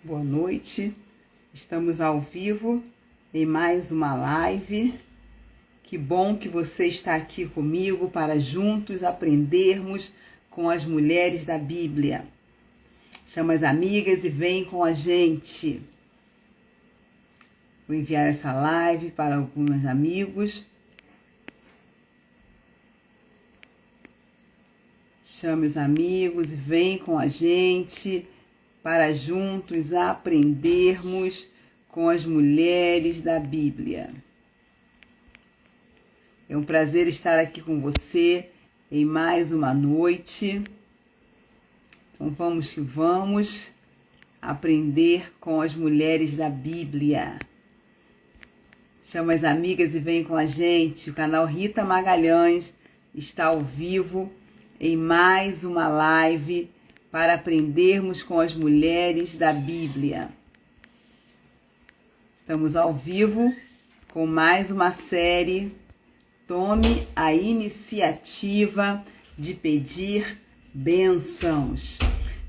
Boa noite, estamos ao vivo em mais uma live. Que bom que você está aqui comigo para juntos aprendermos com as mulheres da Bíblia. Chama as amigas e vem com a gente. Vou enviar essa live para alguns amigos. Chame os amigos e vem com a gente para juntos aprendermos com as mulheres da Bíblia. É um prazer estar aqui com você em mais uma noite. Então vamos que vamos aprender com as mulheres da Bíblia. Chama as amigas e vem com a gente. O canal Rita Magalhães está ao vivo em mais uma live para aprendermos com as mulheres da Bíblia. Estamos ao vivo com mais uma série. Tome a iniciativa de pedir bênçãos.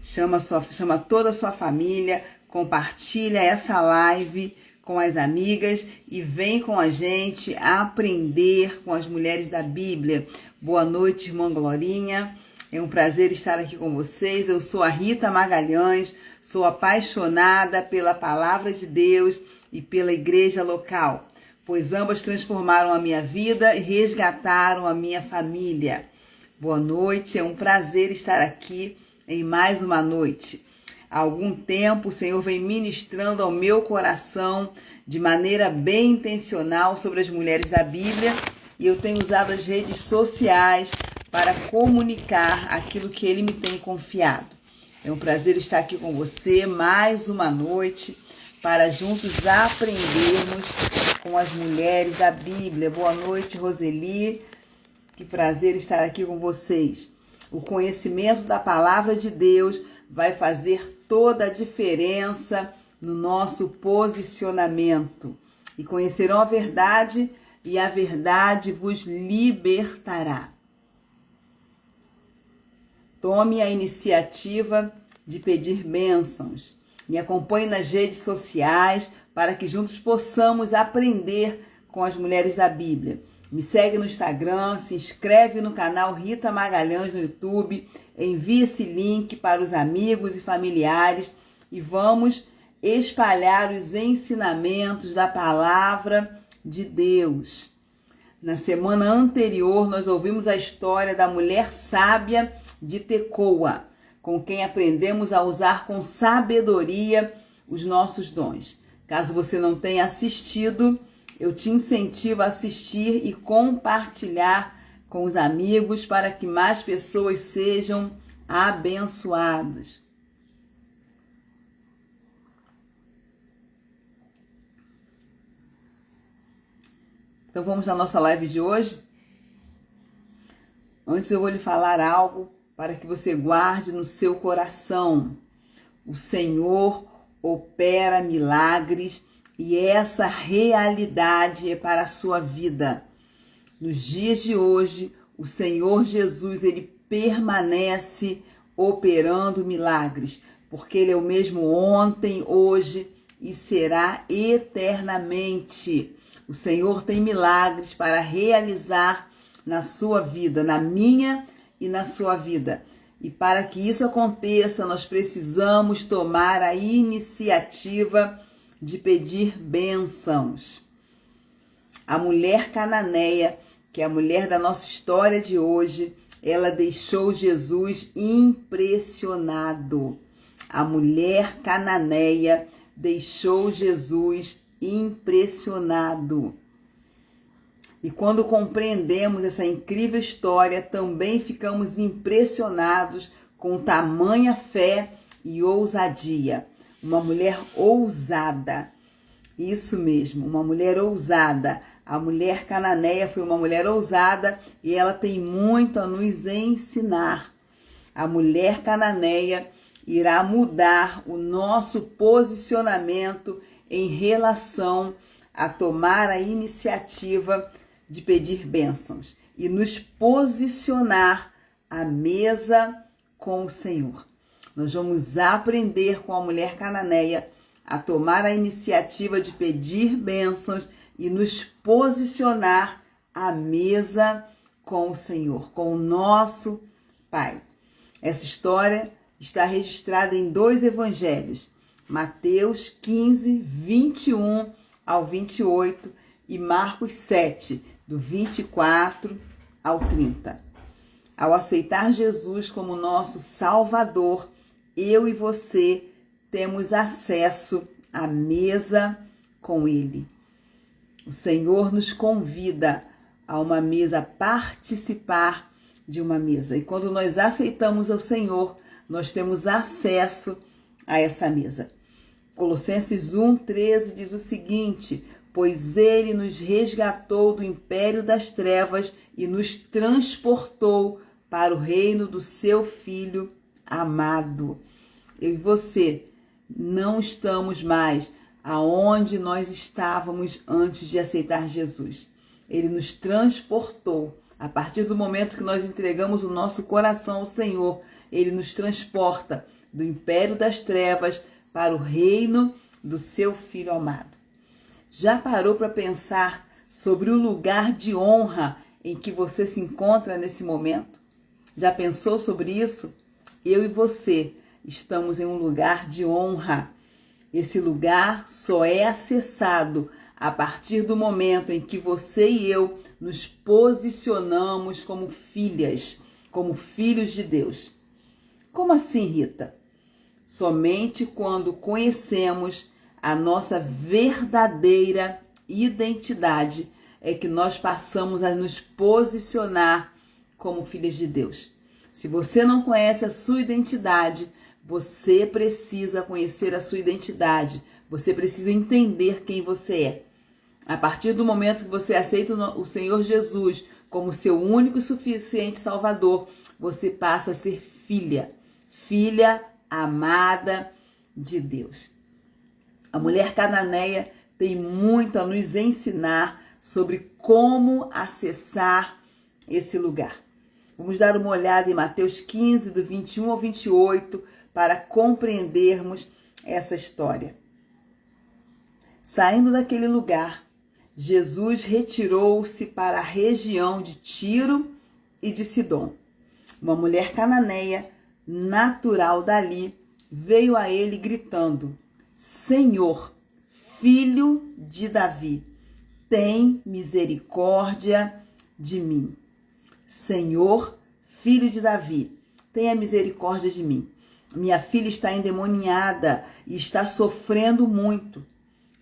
Chama toda a sua família, compartilha essa live com as amigas e vem com a gente aprender com as mulheres da Bíblia. Boa noite, irmã Glorinha. É um prazer estar aqui com vocês. Eu sou a Rita Magalhães, sou apaixonada pela palavra de Deus e pela igreja local, pois ambas transformaram a minha vida e resgataram a minha família. Boa noite, é um prazer estar aqui em mais uma noite. Há algum tempo o Senhor vem ministrando ao meu coração de maneira bem intencional sobre as mulheres da Bíblia e eu tenho usado as redes sociais para comunicar aquilo que Ele me tem confiado. É um prazer estar aqui com você mais uma noite para juntos aprendermos com as mulheres da Bíblia. Boa noite, Roseli. Que prazer estar aqui com vocês. O conhecimento da palavra de Deus vai fazer toda a diferença no nosso posicionamento. E conhecerão a verdade, e a verdade vos libertará. Tome a iniciativa de pedir bênçãos. Me acompanhe nas redes sociais para que juntos possamos aprender com as mulheres da Bíblia. Me segue no Instagram, se inscreve no canal Rita Magalhães no YouTube, envie esse link para os amigos e familiares e vamos espalhar os ensinamentos da palavra de Deus. Na semana anterior, nós ouvimos a história da mulher sábia de Tecoa, com quem aprendemos a usar com sabedoria os nossos dons. Caso você não tenha assistido, eu te incentivo a assistir e compartilhar com os amigos para que mais pessoas sejam abençoadas. Então vamos na nossa live de hoje? Antes eu vou lhe falar algo para que você guarde no seu coração. O Senhor opera milagres e essa realidade é para a sua vida. Nos dias de hoje, o Senhor Jesus, Ele permanece operando milagres, porque Ele é o mesmo ontem, hoje e será eternamente. O Senhor tem milagres para realizar na sua vida, na minha e na sua vida. E para que isso aconteça, nós precisamos tomar a iniciativa de pedir bênçãos. A mulher cananeia, que é a mulher da nossa história de hoje, ela deixou Jesus impressionado. A mulher cananeia deixou Jesus impressionado. E quando compreendemos essa incrível história, também ficamos impressionados com tamanha fé e ousadia. Uma mulher ousada. Isso mesmo, uma mulher ousada. A mulher cananeia foi uma mulher ousada e ela tem muito a nos ensinar. A mulher cananeia irá mudar o nosso posicionamento em relação a tomar a iniciativa de pedir bênçãos e nos posicionar à mesa com o Senhor. Nós vamos aprender com a mulher cananeia a tomar a iniciativa de pedir bênçãos e nos posicionar à mesa com o Senhor, com o nosso Pai. Essa história está registrada em 2 evangelhos, Mateus 15, 21 ao 28 e Marcos 7, do 24 ao 30. Ao aceitar Jesus como nosso Salvador, eu e você temos acesso à mesa com Ele. O Senhor nos convida a uma mesa, participar de uma mesa. E quando nós aceitamos o Senhor, nós temos acesso a essa mesa. Colossenses 1:13 diz o seguinte: pois Ele nos resgatou do império das trevas e nos transportou para o reino do seu Filho amado. Eu e você não estamos mais aonde nós estávamos antes de aceitar Jesus. Ele nos transportou. A partir do momento que nós entregamos o nosso coração ao Senhor, Ele nos transporta do império das trevas para o reino do seu Filho amado. Já parou para pensar sobre o lugar de honra em que você se encontra nesse momento? Já pensou sobre isso? Eu e você estamos em um lugar de honra. Esse lugar só é acessado a partir do momento em que você e eu nos posicionamos como filhas, como filhos de Deus. Como assim, Rita? Somente quando conhecemos a nossa verdadeira identidade é que nós passamos a nos posicionar como filhas de Deus. Se você não conhece a sua identidade, você precisa conhecer a sua identidade. Você precisa entender quem você é. A partir do momento que você aceita o Senhor Jesus como seu único e suficiente Salvador, você passa a ser filha amada de Deus. A mulher cananeia tem muito a nos ensinar sobre como acessar esse lugar. Vamos dar uma olhada em Mateus 15, do 21 ao 28, para compreendermos essa história. Saindo daquele lugar, Jesus retirou-se para a região de Tiro e de Sidom. Uma mulher cananeia, natural dali, veio a ele gritando: Senhor, filho de Davi, tem misericórdia de mim. Senhor, filho de Davi, tenha misericórdia de mim. Minha filha está endemoniada e está sofrendo muito.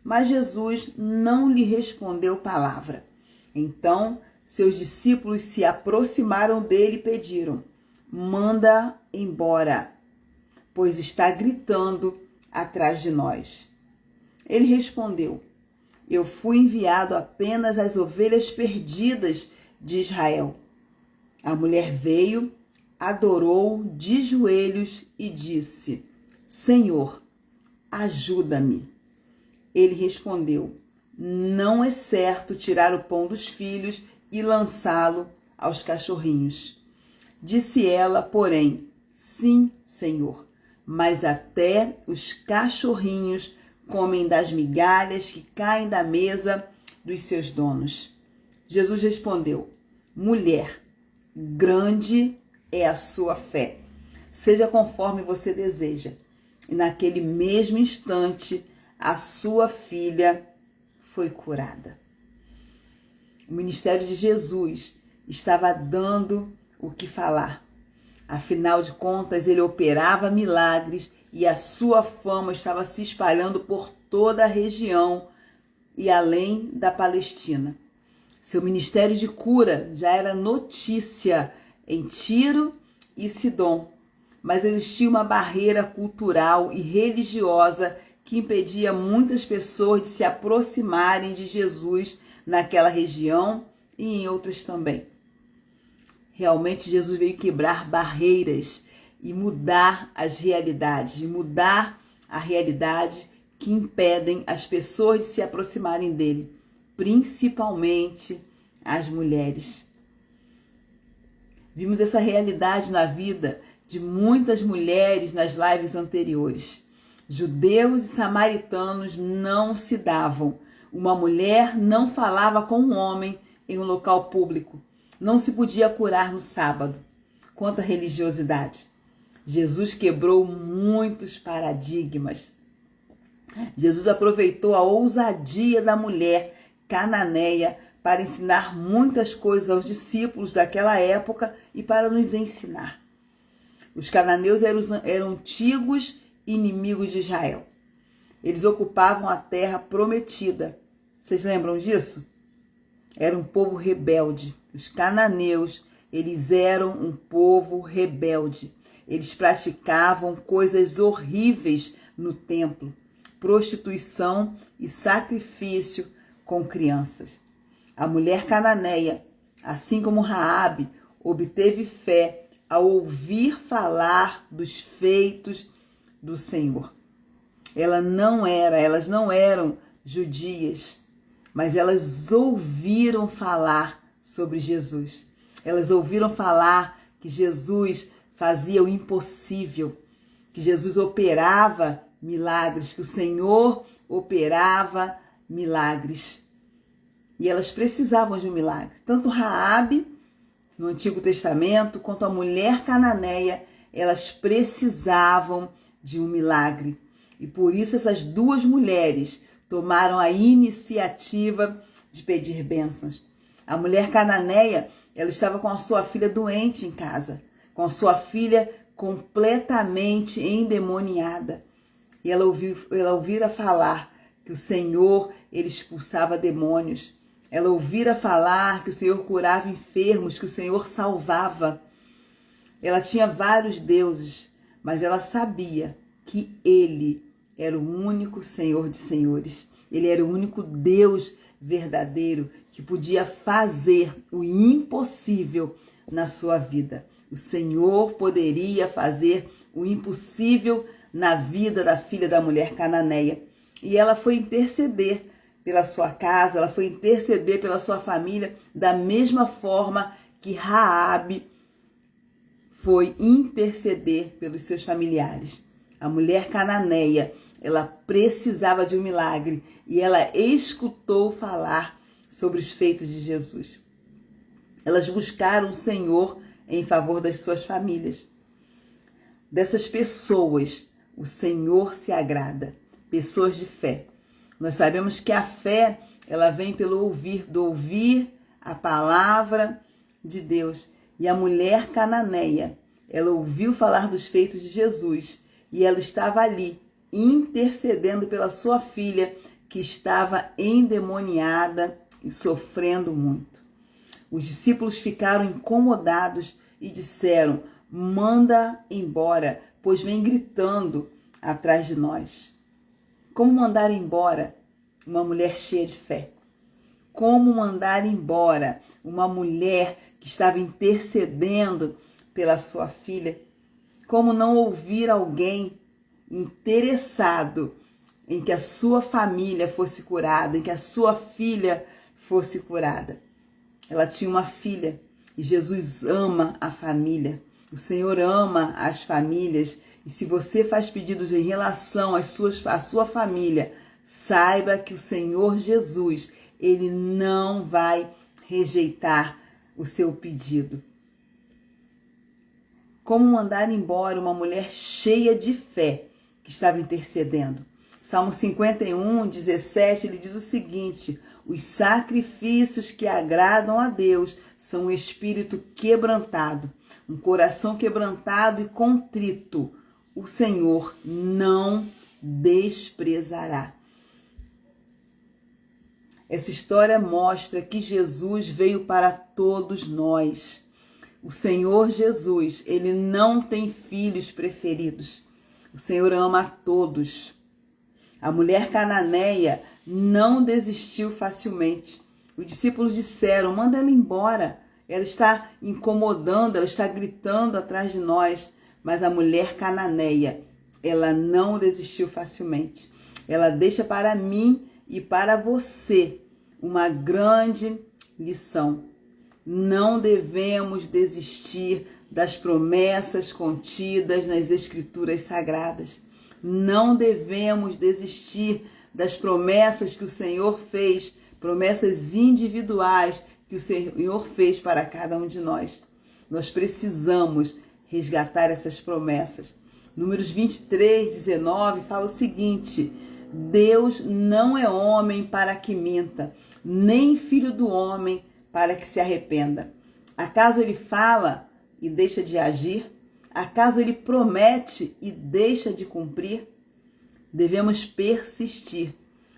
Mas Jesus não lhe respondeu palavra. Então, seus discípulos se aproximaram dele e pediram: manda embora, pois está gritando atrás de nós. Ele respondeu: eu fui enviado apenas às ovelhas perdidas de Israel. A mulher veio, adorou de joelhos e disse: Senhor, ajuda-me. Ele respondeu: não é certo tirar o pão dos filhos e lançá-lo aos cachorrinhos. Disse ela, porém: sim, Senhor, mas até os cachorrinhos comem das migalhas que caem da mesa dos seus donos. Jesus respondeu: mulher, grande é a sua fé. Seja conforme você deseja. E naquele mesmo instante, a sua filha foi curada. O ministério de Jesus estava dando o que falar. Afinal de contas, ele operava milagres e a sua fama estava se espalhando por toda a região e além da Palestina. Seu ministério de cura já era notícia em Tiro e Sidom, mas existia uma barreira cultural e religiosa que impedia muitas pessoas de se aproximarem de Jesus naquela região e em outras também. Realmente Jesus veio quebrar barreiras e mudar as realidades, e mudar a realidade que impedem as pessoas de se aproximarem dele, principalmente as mulheres. Vimos essa realidade na vida de muitas mulheres nas lives anteriores. Judeus e samaritanos não se davam. Uma mulher não falava com um homem em um local público. Não se podia curar no sábado. Quanta religiosidade! Jesus quebrou muitos paradigmas. Jesus aproveitou a ousadia da mulher cananeia para ensinar muitas coisas aos discípulos daquela época e para nos ensinar. Os cananeus eram antigos inimigos de Israel. Eles ocupavam a terra prometida. Vocês lembram disso? Era um povo rebelde. Os cananeus, eles eram um povo rebelde. Eles praticavam coisas horríveis no templo. Prostituição e sacrifício com crianças. A mulher cananeia, assim como Raabe, obteve fé ao ouvir falar dos feitos do Senhor. Elas não eram judias, mas elas ouviram falar sobre Jesus. Elas ouviram falar que Jesus fazia o impossível, que Jesus operava milagres, que o Senhor operava milagres. E elas precisavam de um milagre. Tanto Raabe, no Antigo Testamento, quanto a mulher cananeia, elas precisavam de um milagre. E por isso essas duas mulheres tomaram a iniciativa de pedir bênçãos. A mulher cananeia, ela estava com a sua filha doente em casa, com a sua filha completamente endemoniada. E ela ouvira falar que o Senhor, ele expulsava demônios. Ela ouvira falar que o Senhor curava enfermos, que o Senhor salvava. Ela tinha vários deuses, mas ela sabia que ele era o único Senhor de senhores. Ele era o único Deus verdadeiro que podia fazer o impossível na sua vida. O Senhor poderia fazer o impossível na vida da filha da mulher cananeia. E ela foi interceder pela sua casa, ela foi interceder pela sua família, da mesma forma que Raabe foi interceder pelos seus familiares. A mulher cananeia, ela precisava de um milagre e ela escutou falar sobre os feitos de Jesus. Elas buscaram o Senhor em favor das suas famílias. Dessas pessoas, o Senhor se agrada. Pessoas de fé. Nós sabemos que a fé, ela vem pelo ouvir a palavra de Deus. E a mulher cananeia, ela ouviu falar dos feitos de Jesus e ela estava ali intercedendo pela sua filha que estava endemoniada e sofrendo muito. Os discípulos ficaram incomodados e disseram: manda embora, pois vem gritando atrás de nós. Como mandar embora uma mulher cheia de fé? Como mandar embora uma mulher que estava intercedendo pela sua filha? Como não ouvir alguém interessado em que a sua família fosse curada, em que a sua filha fosse curada? Ela tinha uma filha e Jesus ama a família. O Senhor ama as famílias. E se você faz pedidos em relação à sua família, saiba que o Senhor Jesus, ele não vai rejeitar o seu pedido. Como mandar embora uma mulher cheia de fé que estava intercedendo? Salmo 51, 17, ele diz o seguinte: os sacrifícios que agradam a Deus são um espírito quebrantado, um coração quebrantado e contrito. O Senhor não desprezará. Essa história mostra que Jesus veio para todos nós. O Senhor Jesus, ele não tem filhos preferidos. O Senhor ama a todos. A mulher cananeia não desistiu facilmente. Os discípulos disseram: manda ela embora. Ela está incomodando, ela está gritando atrás de nós. Mas a mulher cananeia, ela não desistiu facilmente. Ela deixa para mim e para você uma grande lição. Não devemos desistir das promessas contidas nas Escrituras Sagradas. Não devemos desistir das promessas que o Senhor fez, promessas individuais que o Senhor fez para cada um de nós. Nós precisamos resgatar essas promessas. Números 23, 19 fala o seguinte: Deus não é homem para que minta, nem filho do homem para que se arrependa. Acaso ele fala e deixa de agir? Acaso ele promete e deixa de cumprir? Devemos persistir,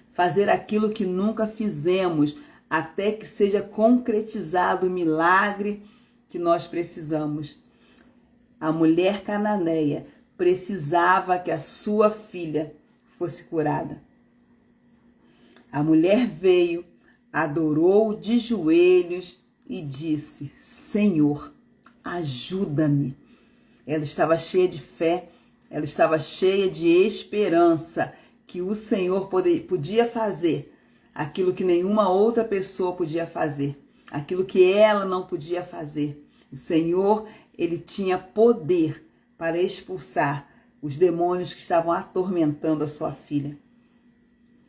fazer aquilo que nunca fizemos, até que seja concretizado o milagre que nós precisamos. A mulher cananeia precisava que a sua filha fosse curada. A mulher veio, adorou de joelhos e disse: Senhor, ajuda-me. Ela estava cheia de fé, ela estava cheia de esperança que o Senhor podia fazer aquilo que nenhuma outra pessoa podia fazer, aquilo que ela não podia fazer. O Senhor, ele tinha poder para expulsar os demônios que estavam atormentando a sua filha.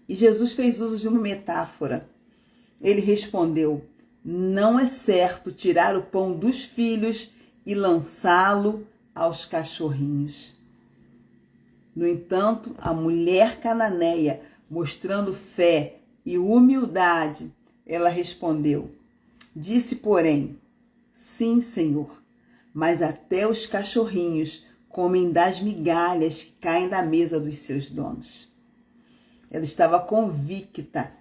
E Jesus fez uso de uma metáfora. Ele respondeu: não é certo tirar o pão dos filhos e lançá-lo aos cachorrinhos. No entanto, a mulher cananeia, mostrando fé e humildade, ela respondeu: disse, porém, sim, Senhor, mas até os cachorrinhos comem das migalhas que caem da mesa dos seus donos. Ela estava convicta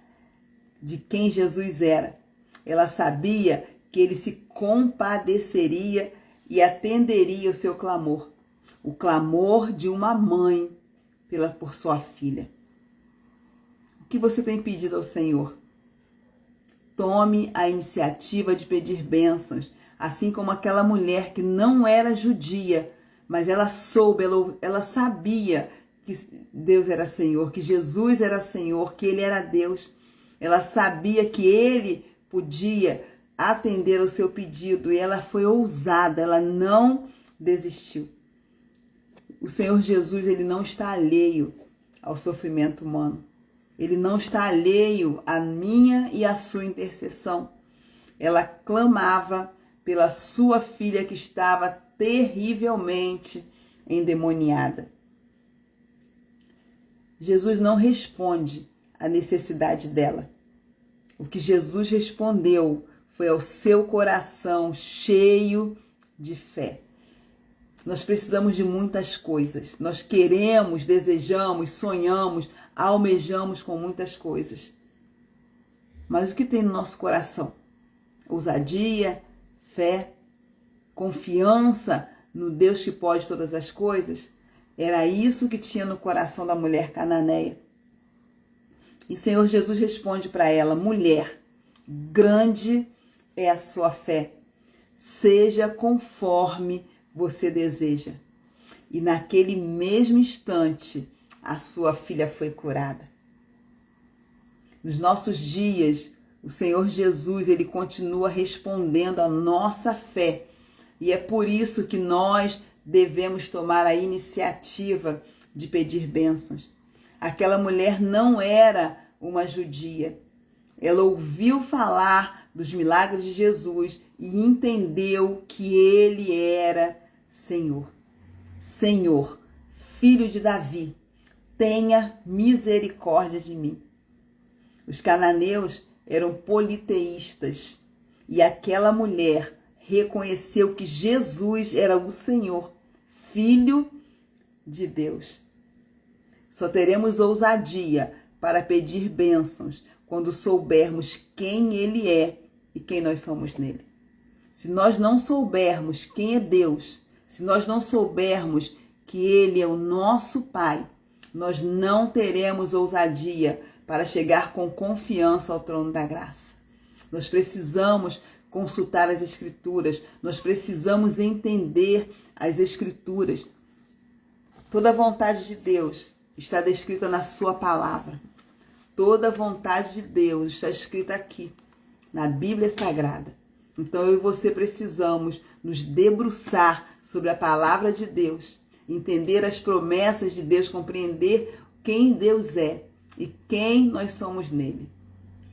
de quem Jesus era. Ela sabia que ele se compadeceria e atenderia o seu clamor, o clamor de uma mãe por sua filha. O que você tem pedido ao Senhor? Tome a iniciativa de pedir bênçãos, assim como aquela mulher que não era judia, mas ela ela sabia que Deus era Senhor, que Jesus era Senhor, que Ele era Deus. Ela sabia que Ele podia atender ao seu pedido e ela foi ousada, ela não desistiu. O Senhor Jesus, Ele não está alheio ao sofrimento humano. Ele não está alheio à minha e à sua intercessão. Ela clamava pela sua filha que estava terrivelmente endemoniada. Jesus não responde à necessidade dela. O que Jesus respondeu foi ao seu coração cheio de fé. Nós precisamos de muitas coisas. Nós queremos, desejamos, sonhamos, almejamos com muitas coisas. Mas o que tem no nosso coração? Ousadia, fé, confiança no Deus que pode todas as coisas? Era isso que tinha no coração da mulher cananeia. E o Senhor Jesus responde para ela: mulher, grande é a sua fé, seja conforme você deseja. E naquele mesmo instante, a sua filha foi curada. Nos nossos dias, o Senhor Jesus, Ele continua respondendo à nossa fé. E é por isso que nós devemos tomar a iniciativa de pedir bênçãos. Aquela mulher não era uma judia. Ela ouviu falar dos milagres de Jesus e entendeu que Ele era Senhor. Senhor, Filho de Davi, tenha misericórdia de mim. Os cananeus eram politeístas e aquela mulher reconheceu que Jesus era o Senhor, Filho de Deus. Só teremos ousadia para pedir bênçãos quando soubermos quem Ele é e quem nós somos nele. Se nós não soubermos quem é Deus, se nós não soubermos que Ele é o nosso Pai, nós não teremos ousadia para chegar com confiança ao trono da graça. Nós precisamos consultar as Escrituras, nós precisamos entender as Escrituras. Toda a vontade de Deus está descrita na sua palavra. Toda a vontade de Deus está escrita aqui, na Bíblia Sagrada. Então eu e você precisamos nos debruçar sobre a palavra de Deus, entender as promessas de Deus, compreender quem Deus é e quem nós somos nele.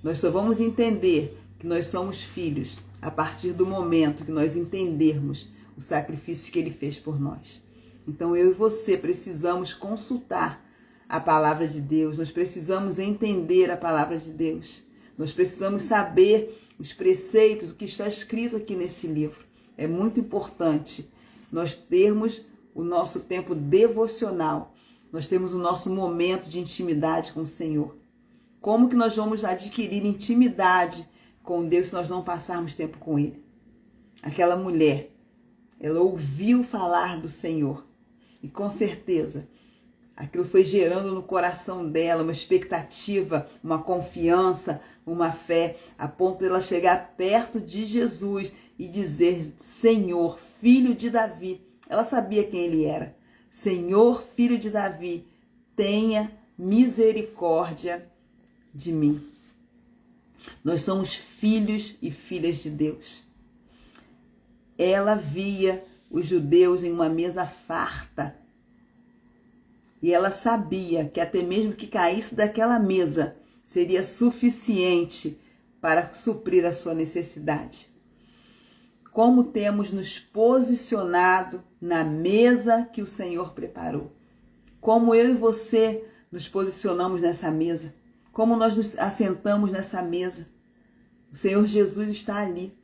Nós só vamos entender que nós somos filhos a partir do momento que nós entendermos o sacrifício que ele fez por nós. Então eu e você precisamos consultar a palavra de Deus, nós precisamos entender a palavra de Deus, nós precisamos saber os preceitos, o que está escrito aqui nesse livro. É muito importante nós termos o nosso tempo devocional, nós temos o nosso momento de intimidade com o Senhor. Como que nós vamos adquirir intimidade com Deus se nós não passarmos tempo com Ele? Aquela mulher, ela ouviu falar do Senhor e com certeza aquilo foi gerando no coração dela uma expectativa, uma confiança, uma fé, a ponto de ela chegar perto de Jesus e dizer: Senhor, filho de Davi. Ela sabia quem ele era. Senhor, filho de Davi, tenha misericórdia de mim. Nós somos filhos e filhas de Deus. Ela via os judeus em uma mesa farta. E ela sabia que até mesmo que caísse daquela mesa seria suficiente para suprir a sua necessidade. Como temos nos posicionado na mesa que o Senhor preparou? Como eu e você nos posicionamos nessa mesa? Como nós nos assentamos nessa mesa? O Senhor Jesus está ali.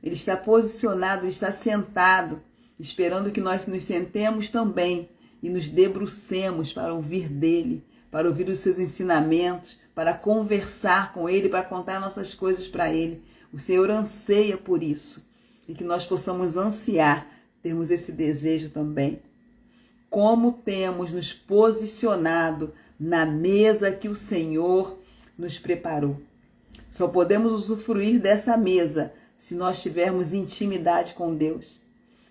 Ele está posicionado, ele está sentado, esperando que nós nos sentemos também e nos debrucemos para ouvir dele, para ouvir os seus ensinamentos, para conversar com ele, para contar nossas coisas para ele. O Senhor anseia por isso e que nós possamos ansiar, termos esse desejo também. Como temos nos posicionado na mesa que o Senhor nos preparou. Só podemos usufruir dessa mesa se nós tivermos intimidade com Deus.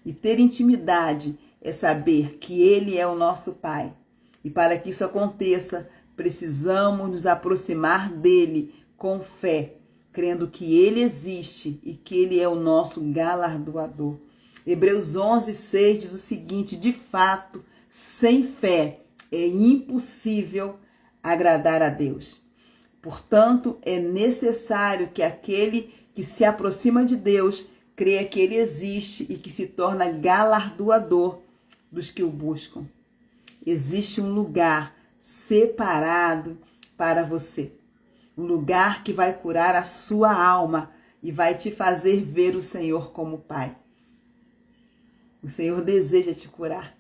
E ter intimidade é saber que Ele é o nosso Pai. E para que isso aconteça, precisamos nos aproximar dEle com fé, crendo que Ele existe e que Ele é o nosso galardoador. Hebreus 11:6 diz o seguinte: de fato, sem fé é impossível agradar a Deus. Portanto, é necessário que aquele que se aproxima de Deus creia que Ele existe e que se torna galardoador dos que o buscam. Existe um lugar separado para você. Um lugar que vai curar a sua alma e vai te fazer ver o Senhor como Pai. O Senhor deseja te curar.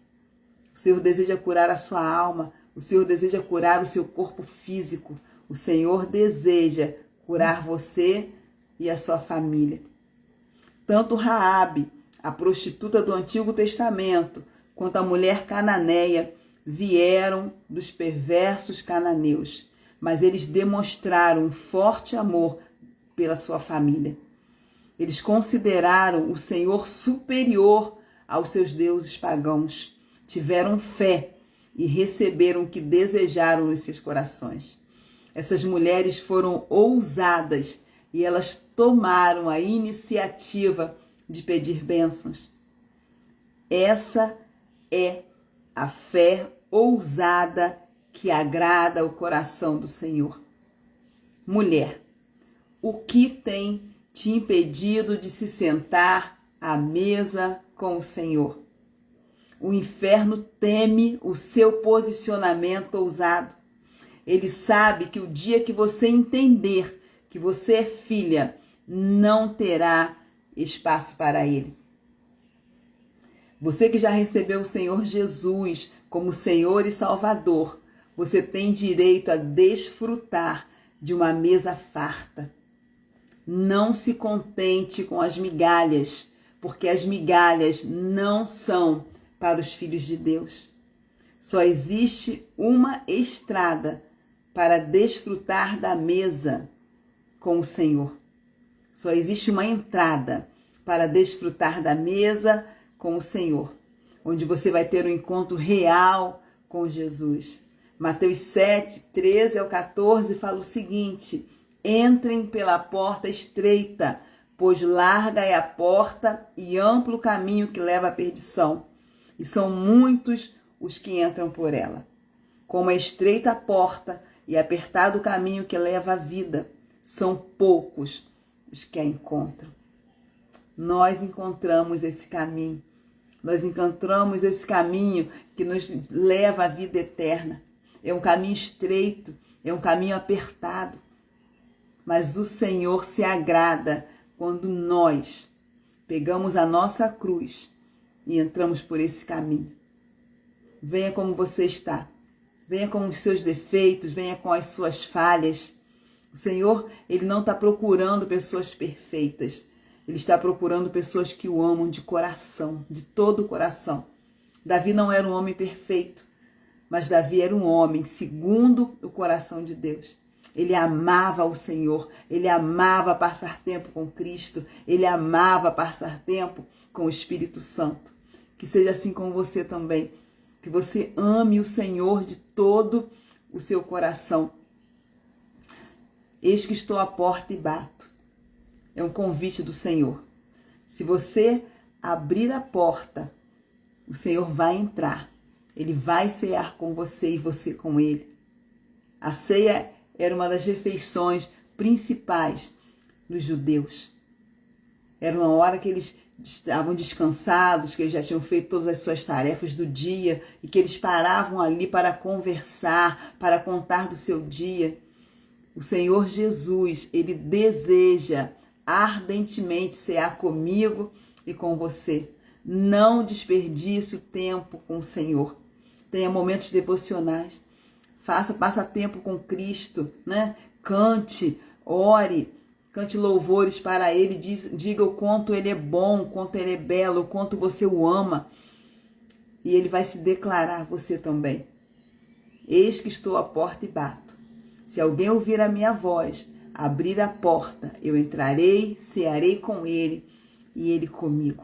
O Senhor deseja curar a sua alma. O Senhor deseja curar o seu corpo físico. O Senhor deseja curar você e a sua família. Tanto Raabe, a prostituta do Antigo Testamento, quanto a mulher cananeia vieram dos perversos cananeus, mas eles demonstraram um forte amor pela sua família. Eles consideraram o Senhor superior aos seus deuses pagãos, tiveram fé e receberam o que desejaram nos seus corações. Essas mulheres foram ousadas e elas tomaram a iniciativa de pedir bênçãos. Essa é a fé ousada que agrada o coração do Senhor. Mulher, o que tem te impedido de se sentar à mesa com o Senhor? O inferno teme o seu posicionamento ousado. Ele sabe que o dia que você entender que você é filha, não terá espaço para ele. Você que já recebeu o Senhor Jesus como Senhor e Salvador, você tem direito a desfrutar de uma mesa farta. Não se contente com as migalhas, porque as migalhas não são para os filhos de Deus. Só existe uma estrada para desfrutar da mesa com o Senhor. Só existe uma entrada para desfrutar da mesa com o Senhor, onde você vai ter um encontro real com Jesus. Mateus 7, 13 ao 14 fala o seguinte: entrem pela porta estreita, pois larga é a porta e amplo o caminho que leva à perdição, e são muitos os que entram por ela. Como é estreita a porta e apertado o caminho que leva à vida, são poucos os que a encontram. Nós encontramos esse caminho. Nós encontramos esse caminho que nos leva à vida eterna. É um caminho estreito, é um caminho apertado. Mas o Senhor se agrada quando nós pegamos a nossa cruz e entramos por esse caminho. Venha como você está. Venha com os seus defeitos, venha com as suas falhas. O Senhor, Ele não está procurando pessoas perfeitas. Ele está procurando pessoas que o amam de coração, de todo o coração. Davi não era um homem perfeito, mas Davi era um homem segundo o coração de Deus. Ele amava o Senhor, ele amava passar tempo com Cristo, ele amava passar tempo com o Espírito Santo. Que seja assim com você também, que você ame o Senhor de todo o seu coração. Eis que estou à porta e bato. É um convite do Senhor. Se você abrir a porta, o Senhor vai entrar. Ele vai cear com você e você com ele. A ceia era uma das refeições principais dos judeus. Era uma hora que eles estavam descansados, que eles já tinham feito todas as suas tarefas do dia e que eles paravam ali para conversar, para contar do seu dia. O Senhor Jesus, Ele deseja ardentemente cear comigo e com você. Não desperdice o tempo com o Senhor. Tenha momentos devocionais. Passa tempo com Cristo, né? Cante, ore, cante louvores para Ele, diga o quanto Ele é bom, o quanto Ele é belo, o quanto você o ama. E Ele vai se declarar a você também. Eis que estou à porta e bato. Se alguém ouvir a minha voz, abrir a porta, eu entrarei, cearei com ele e ele comigo.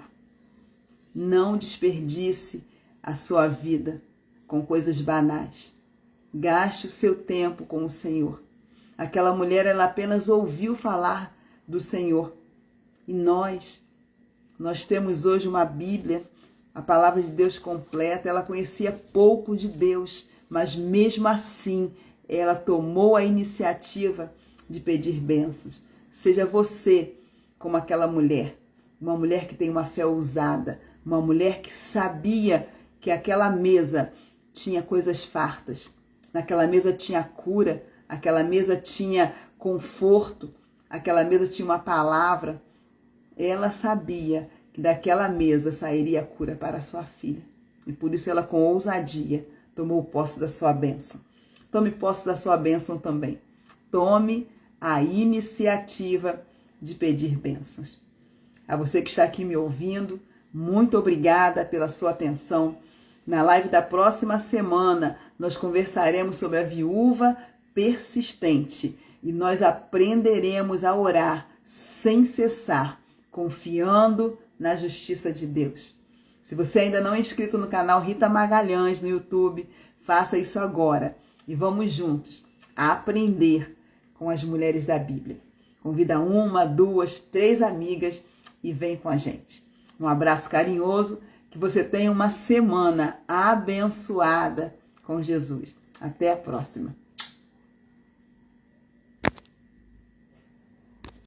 Não desperdice a sua vida com coisas banais. Gaste o seu tempo com o Senhor. Aquela mulher, ela apenas ouviu falar do Senhor. E nós temos hoje uma Bíblia, a palavra de Deus completa. Ela conhecia pouco de Deus, mas mesmo assim, ela tomou a iniciativa de pedir bênçãos. Seja você como aquela mulher, uma mulher que tem uma fé ousada, uma mulher que sabia que aquela mesa tinha coisas fartas, naquela mesa tinha cura, aquela mesa tinha conforto, aquela mesa tinha uma palavra. Ela sabia que daquela mesa sairia a cura para a sua filha. E por isso ela, com ousadia, tomou posse da sua bênção. Tome posse da sua bênção também. Tome a iniciativa de pedir bênçãos. A você que está aqui me ouvindo, muito obrigada pela sua atenção. Na live da próxima semana, nós conversaremos sobre a viúva persistente e nós aprenderemos a orar sem cessar, confiando na justiça de Deus. Se você ainda não é inscrito no canal Rita Magalhães no YouTube, faça isso agora e vamos juntos aprender com as mulheres da Bíblia. Convida 1, 2, 3 amigas e vem com a gente. Um abraço carinhoso, que você tenha uma semana abençoada com Jesus. Até a próxima.